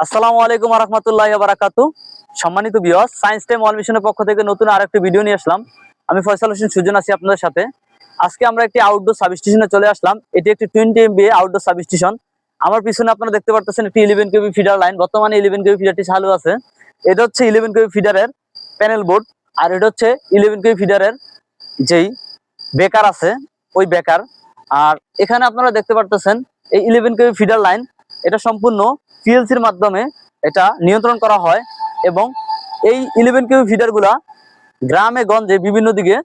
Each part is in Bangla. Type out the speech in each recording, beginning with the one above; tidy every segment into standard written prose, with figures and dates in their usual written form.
আসসালামু আলাইকুম ওয়া রাহমাতুল্লাহি ওয়া বারাকাতুহু। সম্মানিত ভিউয়ার্স, সায়েন্স টাইম ওয়াল মিশনের পক্ষ থেকে নতুন আরেকটি ভিডিও নিয়ে আসলাম। আমি ফয়সাল হোসেন সুজন আছি আপনাদের সাথে। আজকে আমরা একটি আউটডোর সাবস্টেশনে চলে আসলাম। এটি একটি 20 MVA আউটডোর সাবস্টেশন। আমার পিছনে আপনারা দেখতে পারতেছেন একটি 11 কেভি ফিডার লাইন। বর্তমানে 11 কেভি ফিডারটি চালু আছে। এটা হচ্ছে 11 কেভি ফিডারের প্যানেল বোর্ড, আর এটা হচ্ছে 11 কেভি ফিডারের যেই বেকার আছে ওই বেকার। আর এখানে আপনারা দেখতে পারতেছেন এই 11 কেভি ফিডার লাইন, এটা সম্পূর্ণ পিএলসির মাধ্যমে এটা নিয়ন্ত্রণ করা হয়। এবং এই 11 কেভি ফিডারগুলা গ্রামে গঞ্জে বিভিন্ন দিকে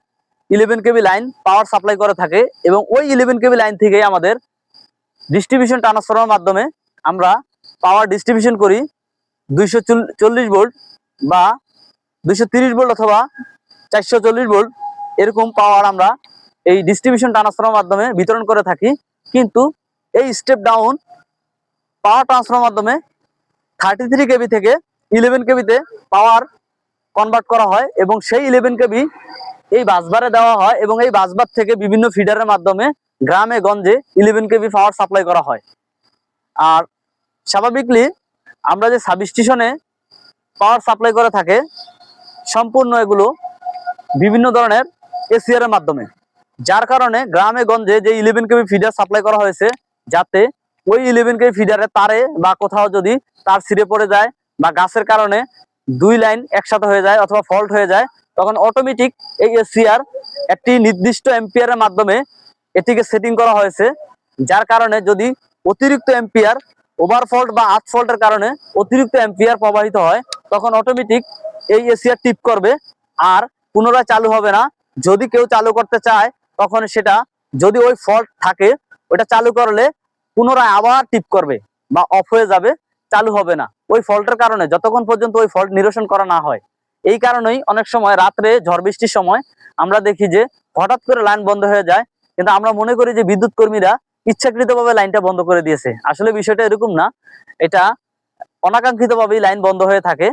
11 কেভি লাইন পাওয়ার সাপ্লাই করে থাকে। এবং ওই 11 কেভি লাইন থেকে আমাদের ডিস্ট্রিবিউশন ট্রান্সফরমার মাধ্যমে আমরা পাওয়ার ডিস্ট্রিবিউশন করি 240 ভোল্ট বা 230 ভোল্ট অথবা 440 ভোল্ট, এরকম পাওয়ার আমরা এই ডিস্ট্রিবিউশন ট্রান্সফরমার মাধ্যমে বিতরণ করে থাকি। কিন্তু এই স্টেপ ডাউন পাওয়ার ট্রান্সফার মাধ্যমে 33 কেভি থেকে 11 কেভিতে পাওয়ার কনভার্ট করা হয় এবং সেই 11 কেভি এই বাসবারে দেওয়া হয় এবং এই বাসবার থেকে বিভিন্ন ফিডারের মাধ্যমে গ্রামে গঞ্জে 11 কেভি পাওয়ার সাপ্লাই করা হয়। আর স্বাভাবিকলি আমরা যে সাবস্টেশনে পাওয়ার সাপ্লাই করে থাকে সম্পূর্ণ এগুলো বিভিন্ন ধরনের এসিআর এর মাধ্যমে, যার কারণে গ্রামে গঞ্জে যে 11 কেভি ফিডার সাপ্লাই করা হয়েছে, যাতে ওই 11 কেভি ফিডারে তারে বা কোথাও যদি তার ছিঁড়ে পড়ে যায় বা গাছের কারণে দুই লাইন একসাথে হয়ে যায় অথবা ফল্ট হয়ে যায়, তখন অটোমেটিক এই এসিআর একটি নির্দিষ্ট এম্পিয়ারের মাধ্যমে এটিকে সেটিং করা হয়েছে। যার কারণে যদি অতিরিক্ত এম্পিয়ার ওভারফল্ট বা আর্থফল্টের কারণে অতিরিক্ত এম্পিয়ার প্রবাহিত হয়, তখন অটোমেটিক এই এসিআর টিপ করবে আর পুনরায় চালু হবে না। যদি কেউ চালু করতে চায় তখন সেটা যদি ওই ফল্ট থাকে ওটা চালু করলে পুনরায় আবার টিপ করবে বা অফ হয়ে যাবে, চালু হবে না ওই ফল্টের কারণে, যতক্ষণ পর্যন্ত ওই ফল্ট নিরসন করা না হয়। এই কারণেই অনেক সময় রাত্রে ঝড় বৃষ্টির সময় আমরা দেখি যে হঠাৎ করে লাইন বন্ধ হয়ে যায়, কিন্তু আমরা মনে করি যে বিদ্যুৎ কর্মীরা ইচ্ছাকৃতভাবে লাইনটা বন্ধ করে দিয়েছে। আসলে বিষয়টা এরকম না, এটা অনাকাঙ্ক্ষিতভাবেই লাইন বন্ধ হয়ে থাকে।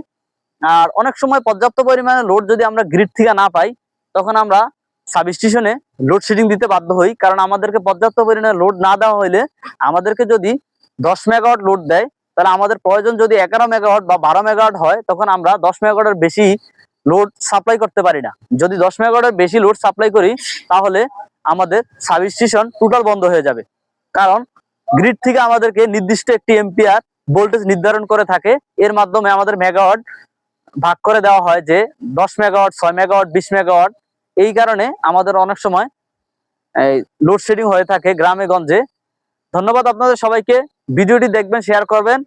আর অনেক সময় পর্যাপ্ত পরিমাণে লোড যদি আমরা গ্রিড থেকে না পাই, তখন আমরা সাবস্টেশনে লোডশেডিং দিতে বাধ্য হই। কারণ আমাদেরকে পর্যাপ্ত পরিমাণে লোড না দেওয়া হইলে, আমাদেরকে যদি 10 মেগাওয়াট লোড দেয়, তাহলে আমাদের প্রয়োজন যদি 11 মেগাওয়াট বা 12 মেগাওয়াট হয়, তখন আমরা 10 মেগাওয়াটের বেশি লোড সাপ্লাই করতে পারি না। যদি 10 মেগাওয়াটের বেশি লোড সাপ্লাই করি, তাহলে আমাদের সাবস্টেশন টোটাল বন্ধ হয়ে যাবে। কারণ গ্রিড থেকে আমাদেরকে নির্দিষ্ট একটি এম্পিয়ার ভোল্টেজ নির্ধারণ করে থাকে, এর মাধ্যমে আমাদের মেগাওয়াট ভাগ করে দেওয়া হয় যে 10 মেগাওয়াট, 6 মেগাওয়াট, 20 মেগাওয়াট। এই কারণে আমাদের অনেক সময় লোডশেডিং হয়ে থাকে গ্রামে গঞ্জে। ধন্যবাদ আপনাদের সবাইকে। ভিডিওটি দেখবেন, শেয়ার করবেন।